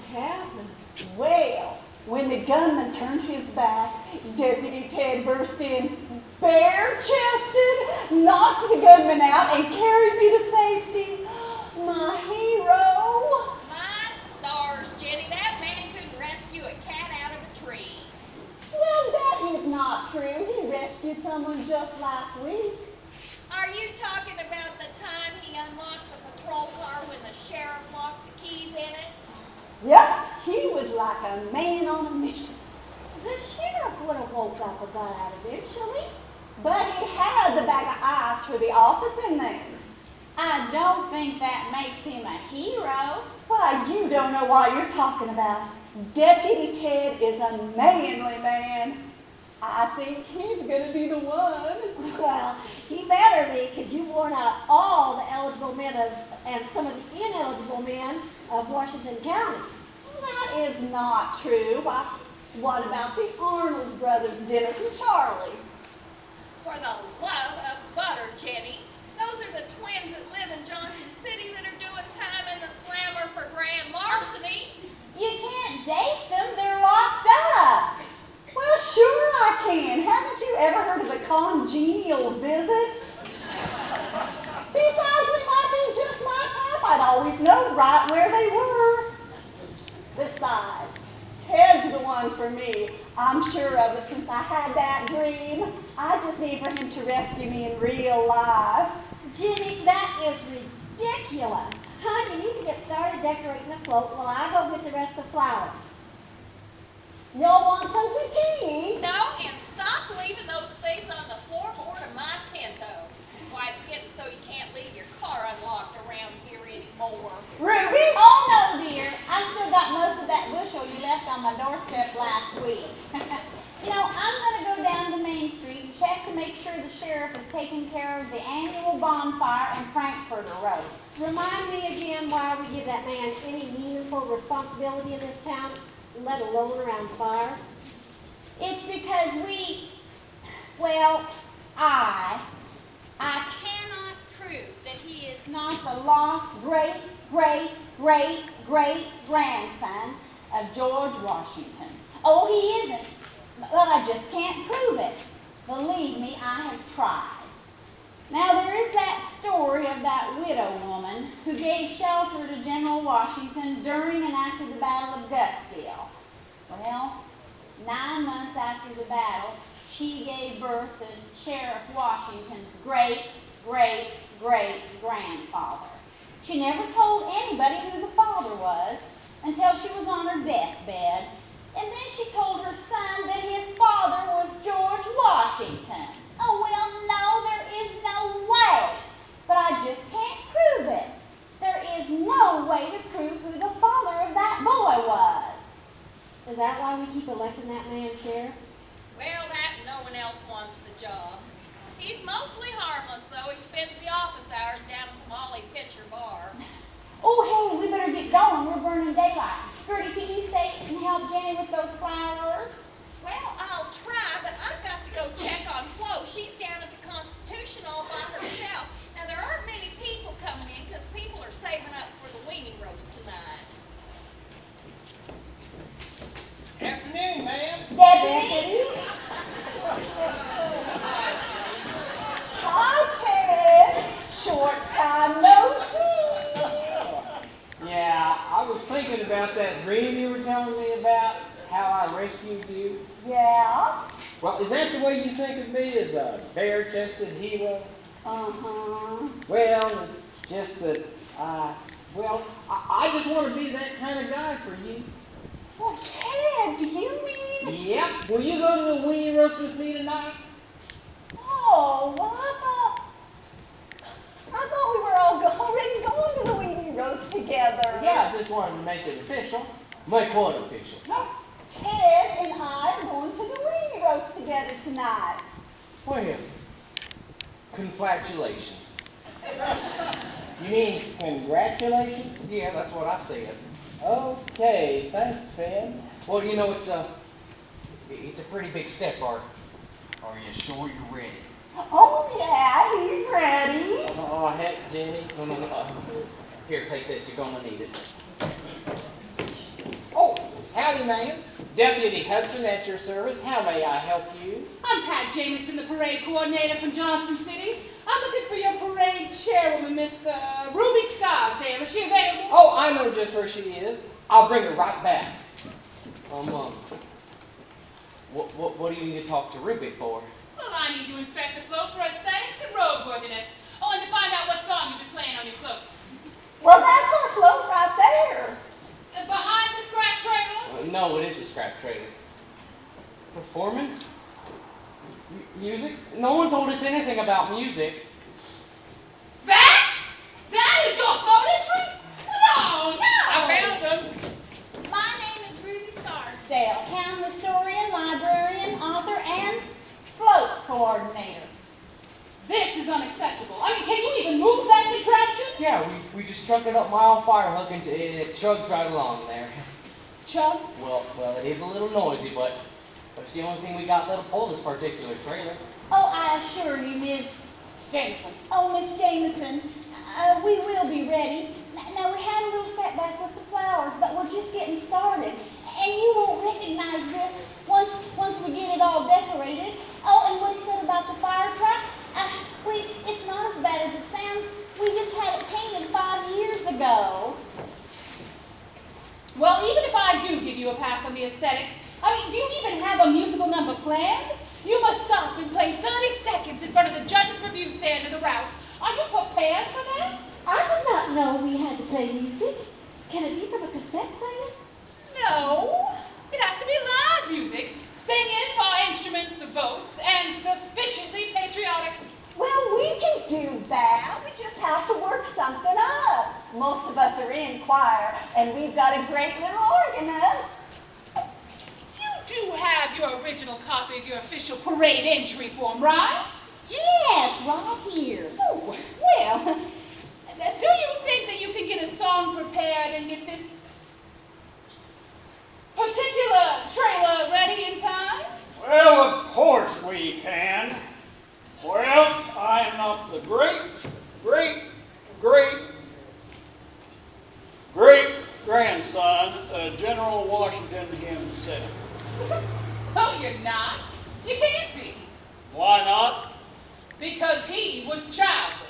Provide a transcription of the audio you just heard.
happened? Well, when the gunman turned his back, Deputy Ted burst in, bare-chested, knocked the gunman out, and carried me to safety. My hero. My stars, Jenny, that man couldn't rescue a cat out of a tree. Well, that is not true. He rescued someone just last week. Are you talking about the time he unlocked the patrol car when the sheriff locked the keys in it? Yep, he was like a man on a mission. The sheriff would have woke up and got out eventually. But he had the bag of ice for the office in there. I don't think that makes him a hero. Why, you don't know what you're talking about. Deputy Ted is a manly man. I think he's going to be the one. Well, he better be, because you worn out all the eligible men and some of the ineligible men of Washington County. That is not true. Why, what about the Arnold brothers, Dennis and Charlie? For the love of butter, Jenny. Those are the twins that live in Johnson City that are doing time in the slammer for grand larceny. You can't date them, they're locked up. Well, sure I can. Haven't you ever heard of the congenial visit? Besides, they might be just my type. I'd always know right where they were. Besides, Ted's the one for me. I'm sure of it since I had that dream. I just need for him to rescue me in real life. Jenny, that is ridiculous. Honey, you need to get started decorating the float while I go get the rest of the flowers. Y'all want some zucchini? No, and stop leaving those things on the floorboard of my Pinto. Why, it's getting so you can't leave your car unlocked around here anymore. Ruby? Oh no, dear. I've still got most of that bushel you left on my doorstep last week. You know, I'm going to go down to Main Street and check to make sure the sheriff is taking care of the annual bonfire and Frankfurter roast. Remind me again why we give that man any meaningful responsibility in this town, let alone around fire. It's because I cannot prove that he is not the lost great, great, great, great grandson of George Washington. Oh, he isn't, but I just can't prove it. Believe me, I have tried. Now, there is that story of that widow woman who gave shelter to General Washington during and after the Battle of Scarsdale. Well, 9 months after the battle, she gave birth to Sheriff Washington's great, great, great grandfather. She never told anybody who the father was until she was on her deathbed, and then she told her son that his father was George Washington. Oh, well, no, there is no way. But I just can't prove it. There is no way to prove who the father of that boy was. Is that why we keep electing that man sheriff? Well, that and no one else wants the job. He's mostly harmless, though. He spends the office hours down at the Molly Pitcher Bar. Oh, hey, we better get going. We're burning daylight. Gertie, can you stay and help Jenny with those flowers? Well, I'll try, but I've got to go check on Flo. She's down at the Constitution all by herself. Now, there aren't many people coming in because people are saving up for the weenie roast tonight. Afternoon, ma'am. Deputy? Hi, Ted. Short time no see. Yeah, I was thinking about that dream you were telling me about, how I rescued you. Yeah? Well, is that the way you think of me, as a bare-chested hero? Uh-huh. Well, it's just that I just want to be that kind of guy for you. Well, Ted, do you mean? Yep. Will you go to the weenie roast with me tonight? Oh, well, I thought we were all already going to the weenie roast together. Yeah, I just wanted to make it official. Make what official? No, Ted and I are going to the weenie roast together tonight. Well, congratulations. You mean congratulations? Yeah, that's what I said. Okay, thanks, Ben. Well, you know, it's a pretty big step, Are you sure you're ready? Oh, yeah, he's ready. Oh, heck, Jenny. No. Here, take this. You're gonna need it. howdy, ma'am. Deputy Hudson at your service. How may I help you? I'm Pat Jameson, the parade coordinator from Johnson City. I'm looking for your parade chairwoman, Miss Ruby Scarsdale. Is she available? Oh, I know just where she is. I'll bring her right back. What do you need to talk to Ruby for? Well, I need to inspect the float for aesthetics and roadworthiness. Oh, and to find out what song you've been playing on your float. Well, that's our float right there. Behind the scrap trailer? No, it is a scrap trailer. Performing? Music? No one told us anything about music. That? That is your float entry? No, no! I found them! My name is Ruby Scarsdale, town historian, librarian, author, and float coordinator. This is unacceptable. I mean, can you even move that contraption? Yeah, we just trucked it up my old fire hook and it chugs right along there. Chugs? Well, it is a little noisy, but it's the only thing we got that'll pull this particular trailer. Oh, I assure you, Miss Jameson. Oh, Miss Jameson, we will be ready. Now, we had a little setback with the flowers, but we're just getting started. And you won't recognize this once we get it all decorated. Oh, and what he said about the fire truck, it's not as bad as it sounds. We just had it painted 5 years ago. Well, even if I do give you a pass on the aesthetics, I mean, do you even have a musical number planned? You must stop and play 30 seconds in front of the judge's review stand in the route. Are you prepared for that? I did not know we had to play music. Can it be from a cassette player? No. It has to be live music, singing by instruments of both, and sufficiently patriotic. Well, we can do that. We just have to work something up. Most of us are in choir, and we've got a great little organist. You do have your original copy of your official parade entry form, right? Yes, right here. Oh, well, do you think that you can get a song prepared and get this particular trailer ready in time? Well, of course we can. Or else I am not the great-grandson of General Washington himself. Oh, you're not. You can't be. Why not? Because he was childless.